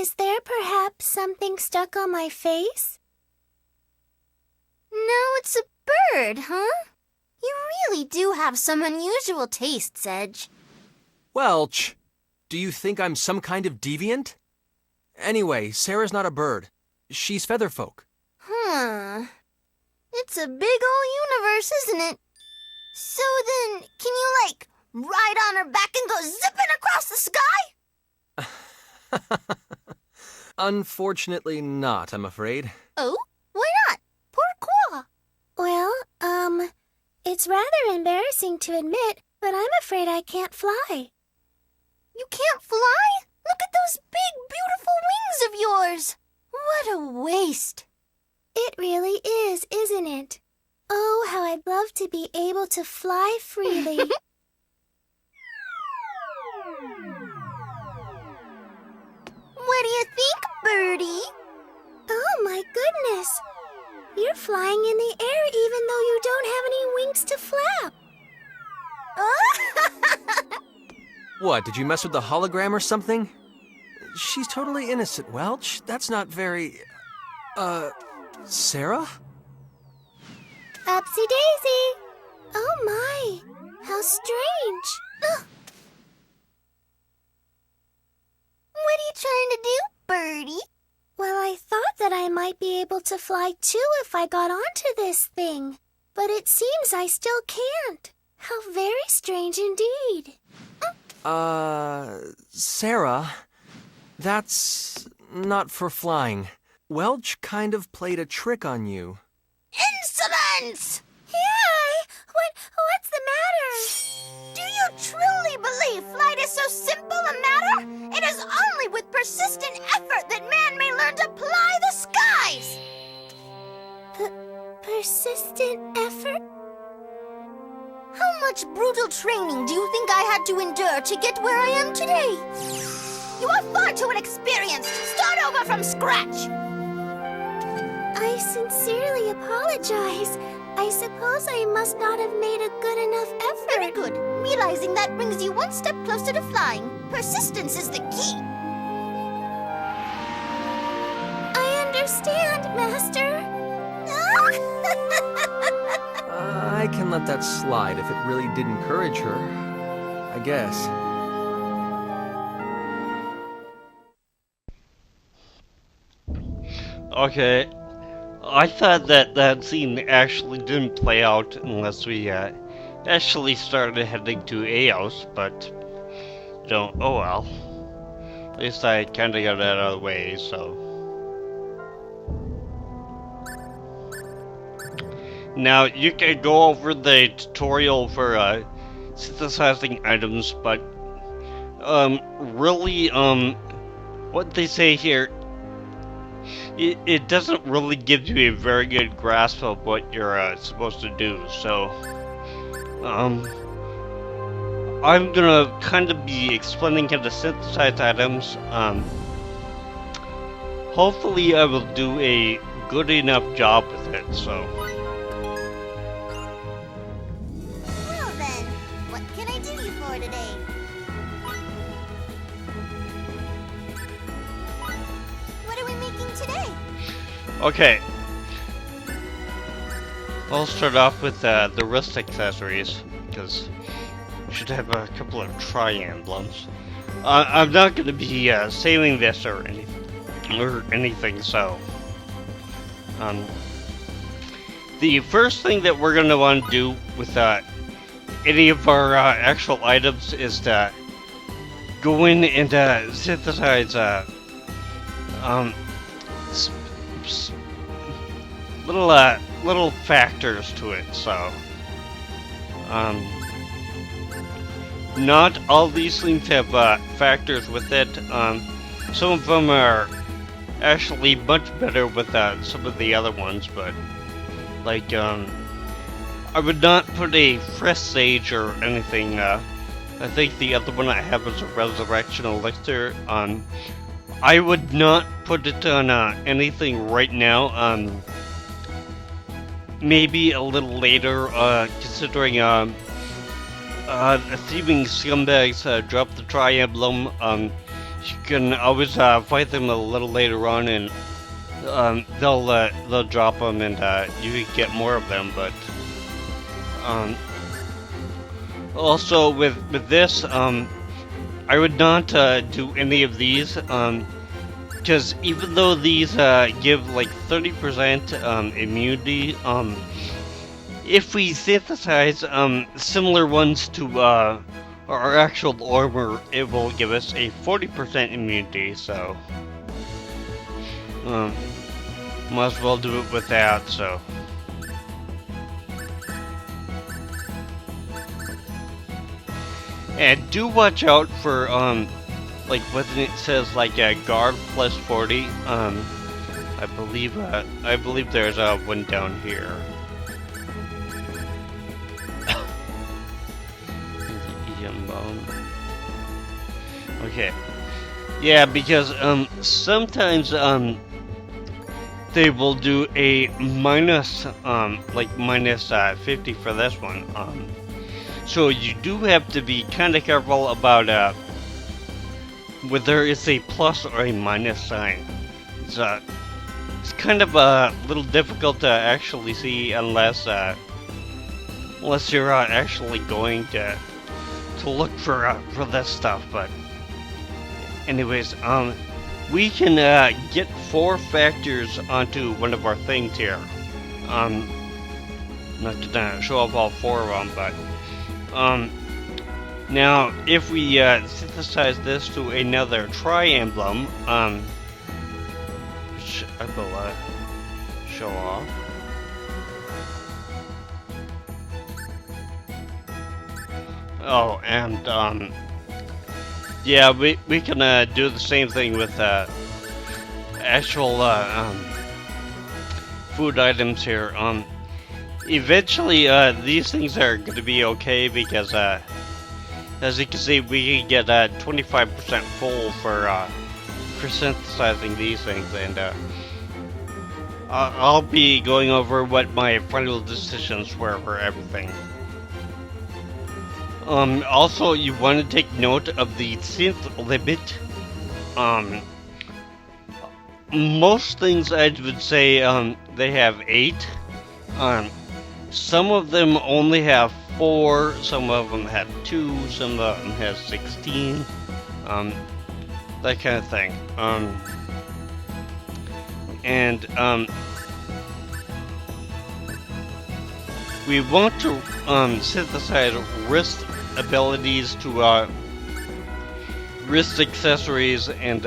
Is there perhaps something stuck on my face? No, it's a bird, huh? You really do have some unusual taste, Sedge. Welch, do you think I'm some kind of deviant? Anyway, Sarah's not a bird. She's featherfolk. It's a big ol' universe, isn't it? So then, can you, ride on her back and go zipping across the sky? Unfortunately not, I'm afraid. Oh? Why not? Pourquoi? Well, it's rather embarrassing to admit, but I'm afraid I can't fly. You can't fly? Look at those big, beautiful wings of yours! What a waste! It really is, isn't it? Oh, how I'd love to be able to fly freely. What do you think, Birdie? Oh, my goodness! You're flying in the air even though you don't have any wings to flap. What, did you mess with the hologram or something? She's totally innocent, Welch. That's not very... Sarah? Upsy-daisy! Oh my, how strange. What are you trying to do, Birdie? Well, I thought that I might be able to fly too if I got onto this thing. But it seems I still can't. How very strange indeed. Sarah, that's not for flying. Welch kind of played a trick on you. Insolence! Hey, what's the matter? Do you truly believe flight is so simple a matter? It is only with persistent effort that man may learn to ply the skies! Persistent effort? How much brutal training do you think I had to endure to get where I am today? You are far too inexperienced. Start over from scratch. I sincerely apologize. I suppose I must not have made a good enough effort. Very good. Realizing that brings you one step closer to flying. Persistence is the key. I understand, Master. I can let that slide if it really did encourage her, I guess. Okay, I thought that scene actually didn't play out unless we actually started heading to Eos, but oh well. At least I kinda got that out of the way, so. Now, you can go over the tutorial for synthesizing items, but really, what they say here, it doesn't really give you a very good grasp of what you're supposed to do, so I'm gonna kind of be explaining how to synthesize items. Hopefully I will do a good enough job with it, so. Well then, what can I do you for today? What are we making today? Okay. I'll start off with the wrist accessories, because we should have a couple of tri-emblems. I'm not going to be saving this or anything, so... the first thing that we're going to want to do with any of our actual items is to go in and synthesize little factors to it, so not all these things have factors with it. Some of them are actually much better with some of the other ones, but like I would not put a fresh sage or anything. I think the other one I have is a resurrection elixir. I would not put it on anything right now. Maybe a little later, considering thieving scumbags drop the tri-emblem. you can always fight them a little later on, and they'll drop them, and you can get more of them. But also with this, I would not do any of these, because even though these give like 30% immunity, if we synthesize similar ones to our actual armor, it will give us a 40% immunity. So might as well do it with that. So. And do watch out for like when it says like a guard plus 40. I believe there's one down here. Okay. Yeah, because sometimes they will do a minus like minus 50 for this one. So you do have to be kind of careful about whether it's a plus or a minus sign. It's kind of a little difficult to actually see unless you're actually going to look for this stuff. But anyways, we can get 4 factors onto one of our things here. I'm not gonna show off all 4 of them, but now if we synthesize this to another tri-emblem, which I will show off. Oh, and yeah, we can do the same thing with actual food items here. Eventually, these things are going to be okay because, as you can see, we can get 25% full for synthesizing these things, and I'll be going over what my final decisions were for everything. Also, you want to take note of the synth limit. Most things I would say they have 8. Some of them only have 4, some of them have 2, some of them have 16, that kind of thing. We want to synthesize wrist abilities to wrist accessories, and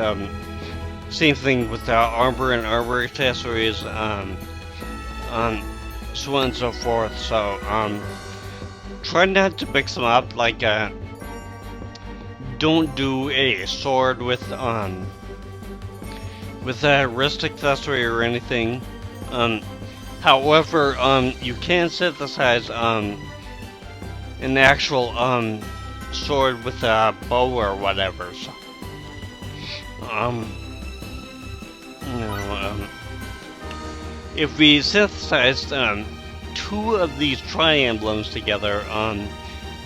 same thing with armor and armor accessories, so on and so forth. So try not to mix them up. Like don't do a sword with a wrist accessory or anything. However, you can synthesize an actual sword with a bow or whatever. So, if we synthesized 2 of these tri-emblems together,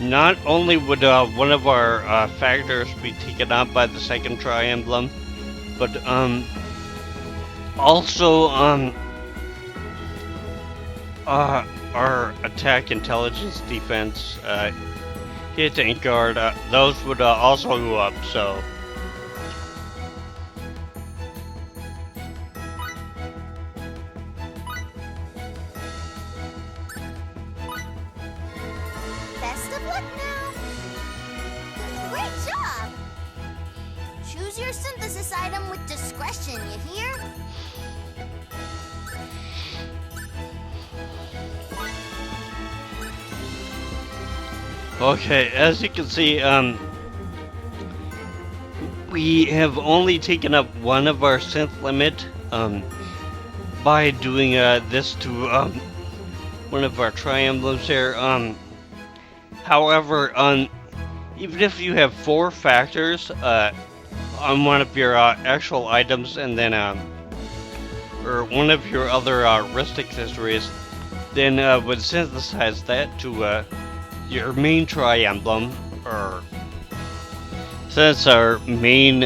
not only would one of our factors be taken up by the second tri-emblem, but also our attack, intelligence, defense, hit, and guard, those would also go up. So Best of luck now. Great job. Choose your synthesis item with discretion, you hear? okay, as you can see, we have only taken up one of our synth limit by doing this to one of our tri-emblems here. However, even if you have 4 factors on one of your actual items, and then or one of your other wrist accessories, then would synthesize that to your main tri-emblem, or since our main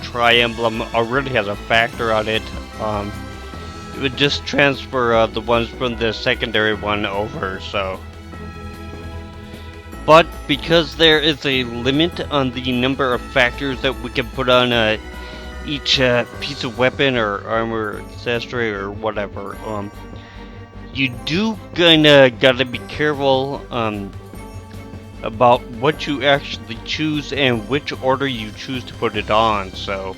tri-emblem already has a factor on it, it would just transfer the ones from the secondary one over, so. But because there is a limit on the number of factors that we can put on each piece of weapon or armor accessory or whatever, you do kinda gotta be careful about what you actually choose and which order you choose to put it on, so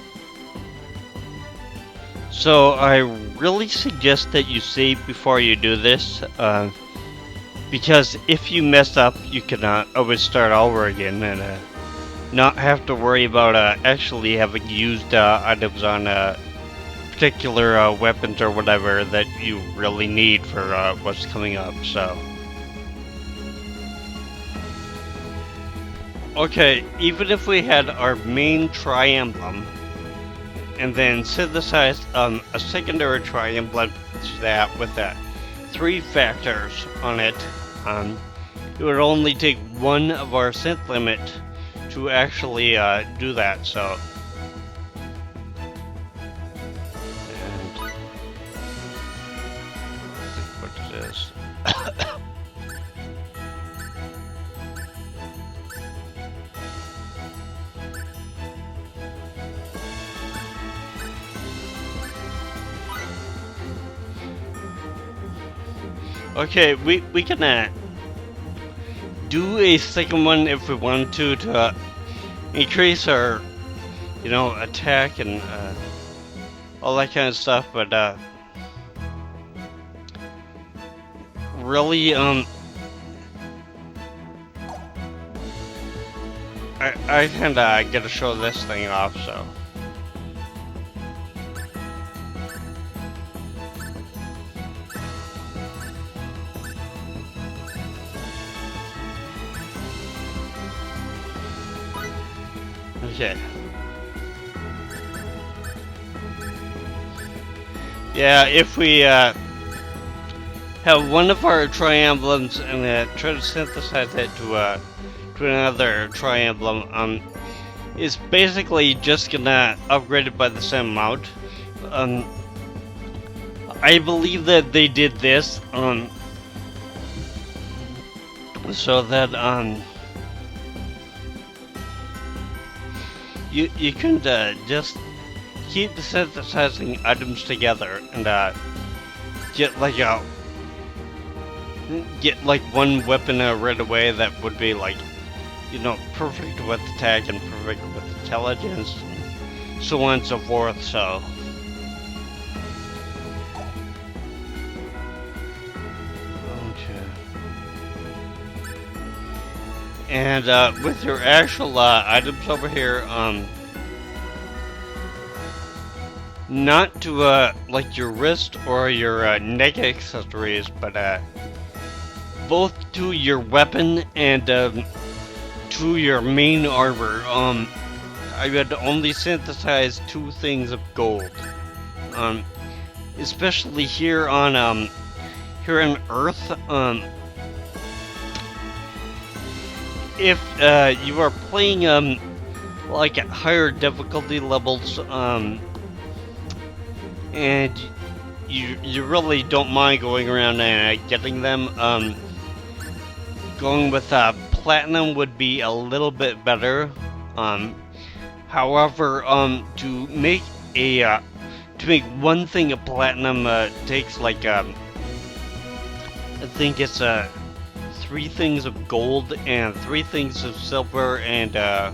I really suggest that you save before you do this, because if you mess up, you can always start over again and not have to worry about actually having used items on particular weapons or whatever that you really need for what's coming up, so. Okay, even if we had our main tri-emblem, and then synthesized a secondary tri-emblem to that with 3 factors on it, it would only take one of our synth limit to actually do that, so. And what is this? Okay, we can do a second one if we want to increase our, attack and all that kind of stuff, but really, I kinda gotta show this thing off, so. Okay. Yeah, if we have one of our tri-emblems and try to synthesize it to another tri-emblem, it's basically just gonna upgrade it by the same amount. I believe that they did this so that you can just keep the synthesizing items together and get like one weapon right away that would be like, perfect with attack and perfect with intelligence, so on and so forth, so. And with your actual items over here, not to like your wrist or your neck accessories, but both to your weapon and to your main armor, I would only synthesize 2 things of gold. Especially here on here on Earth, if you are playing like at higher difficulty levels, and you really don't mind going around and getting them, going with platinum would be a little bit better. However, to make one thing of platinum takes like I think it's 3 things of gold and 3 things of silver, and I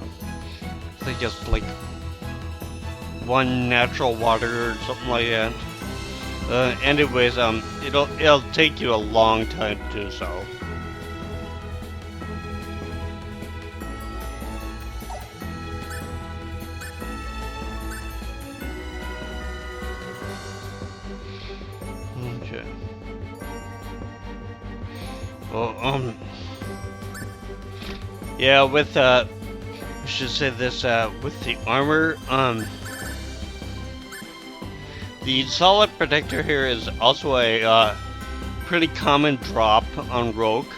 think it's like 1 natural water or something like that. Anyways, it'll take you a long time to do so. Okay. Well, yeah, with I should say this, with the armor, the solid protector here is also a pretty common drop on Rogue.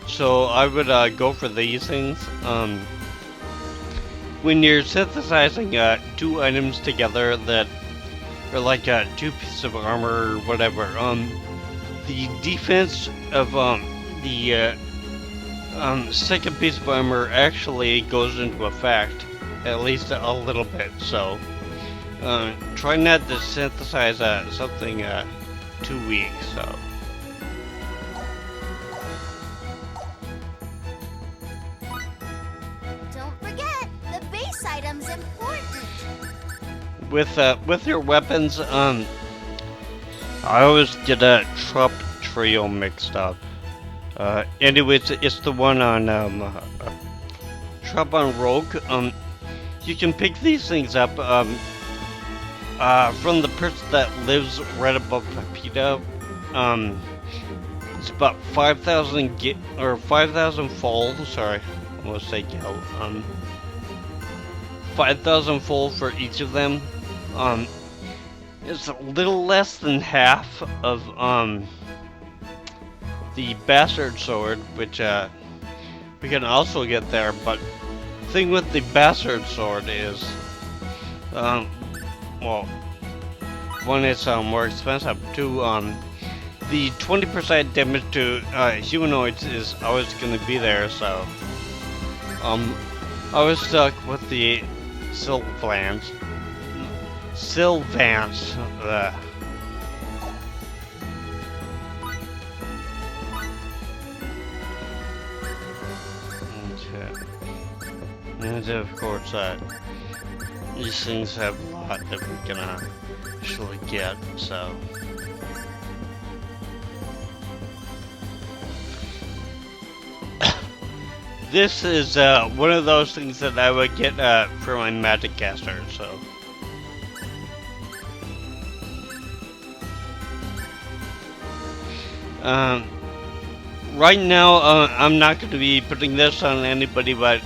So I would go for these things. when you're synthesizing two items together that are like two pieces of armor or whatever, the defense of the second piece of armor actually goes into effect, at least a little bit. So try not to synthesize something too weak. So. Don't forget, the base item's important. With your weapons, I always get a Trop Trio mixed up. Anyways, it's the one on Trop on Rogue. You can pick these things up from the person that lives right above Pepita. It's about 5,000 or 5,000 fold. Sorry, I almost say gil. 5,000 fold for each of them. It's a little less than half of the Bastard Sword, which we can also get there. But the thing with the Bastard Sword is, well, one, it's more expensive. Two, the 20% damage to humanoids is always going to be there. So, I was stuck with the Sylvans. And of course, these things have a lot that we can actually get, so. This is one of those things that I would get for my Magic Caster, so. Right now, I'm not going to be putting this on anybody, but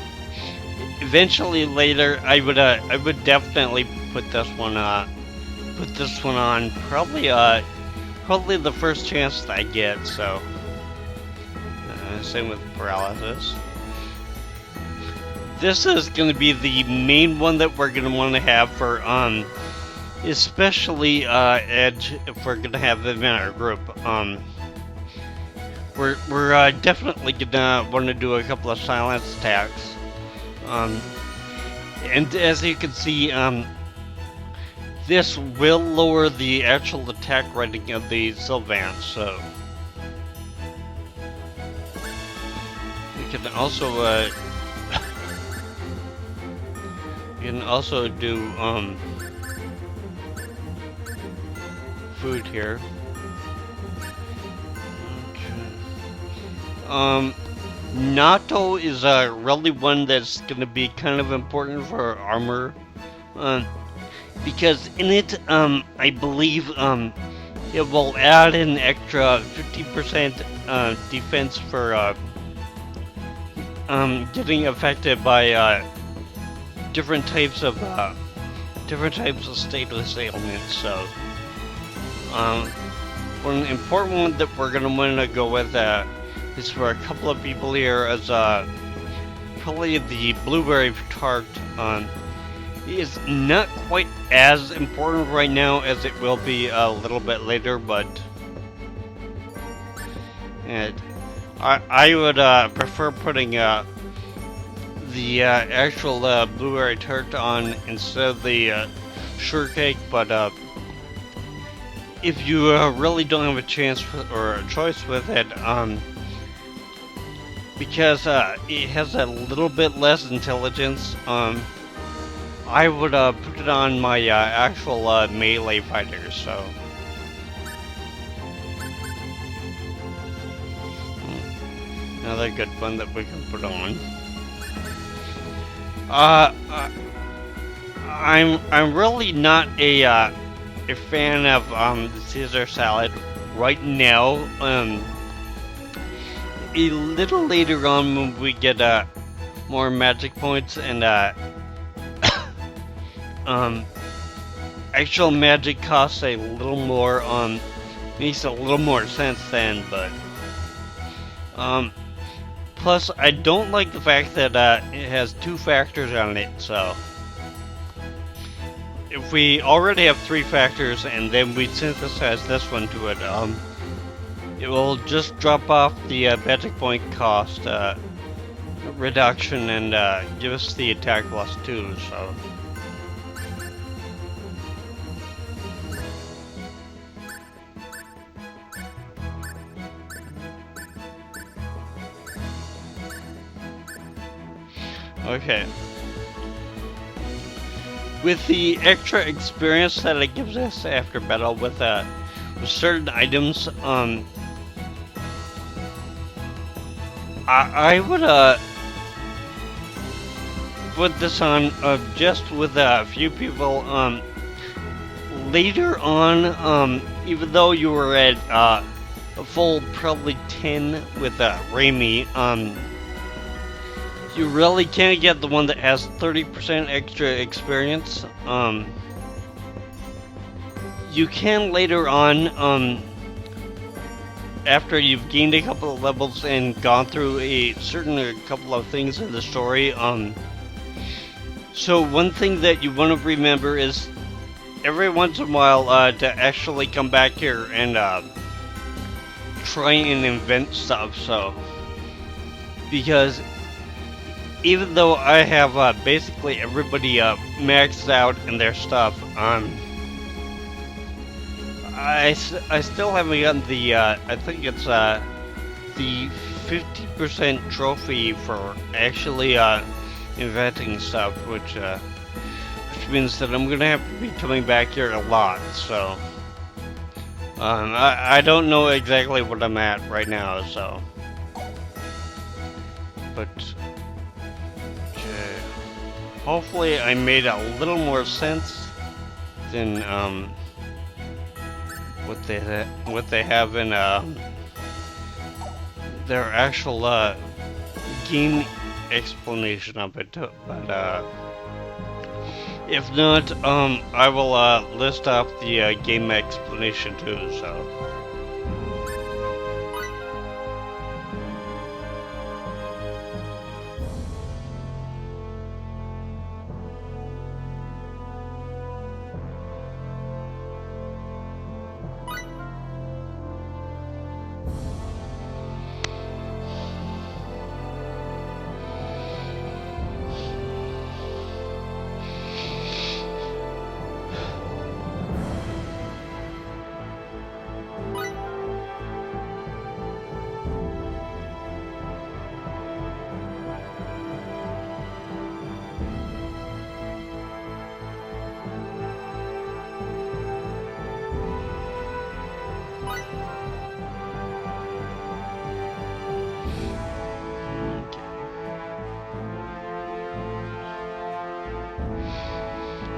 eventually later, I would definitely put this one on. Probably the first chance that I get. So, same with paralysis. This is going to be the main one that we're going to want to have for especially Edge if we're going to have them in our group. We're definitely gonna want to do a couple of silence attacks. And as you can see, this will lower the actual attack rating of the Sylvans, so we can also do food here. Natto is really one that's going to be kind of important for armor, because in it, I believe it will add an extra 50% defense for getting affected by different types of stateless ailments. So, one important one that we're going to want to go with is for a couple of people here as probably the blueberry tart. Is not quite as important right now as it will be a little bit later, but I would prefer putting the actual blueberry tart on instead of the sugar cake. But if you really don't have a chance or a choice with it, because it has a little bit less intelligence, I would put it on my actual melee fighters, so. Another good one that we can put on. I'm really not a fan of the Caesar salad right now. A little later on when we get more magic points and actual magic costs a little more, makes a little more sense then, but Plus, I don't like the fact that it has 2 factors on it, so... If we already have 3 factors and then we synthesize this one to it, it will just drop off the magic point cost reduction and give us the attack plus 2, so... Okay. With the extra experience that it gives us after battle with certain items, I would put this on just with a few people. Later on, even though you were at a full probably 10 with Raimi, you really can't get the one that has 30% extra experience. You can later on, after you've gained a couple of levels and gone through a couple of things in the story. So one thing that you want to remember is every once in a while to actually come back here and try and invent stuff. So because even though I have basically everybody maxed out in their stuff, I still haven't gotten the I think it's the 50% trophy for actually inventing stuff, which means that I'm gonna have to be coming back here a lot. So I don't know exactly what I'm at right now, so but. Hopefully I made a little more sense than what they have in their actual game explanation of it. But if not, I will list off the game explanation too. So.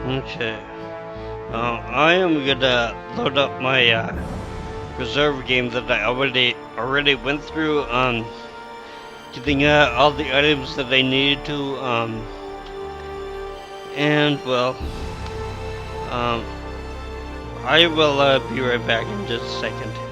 Okay. I am gonna load up my reserve game that I already went through, getting all the items that I needed to, and well, I will be right back in just a second.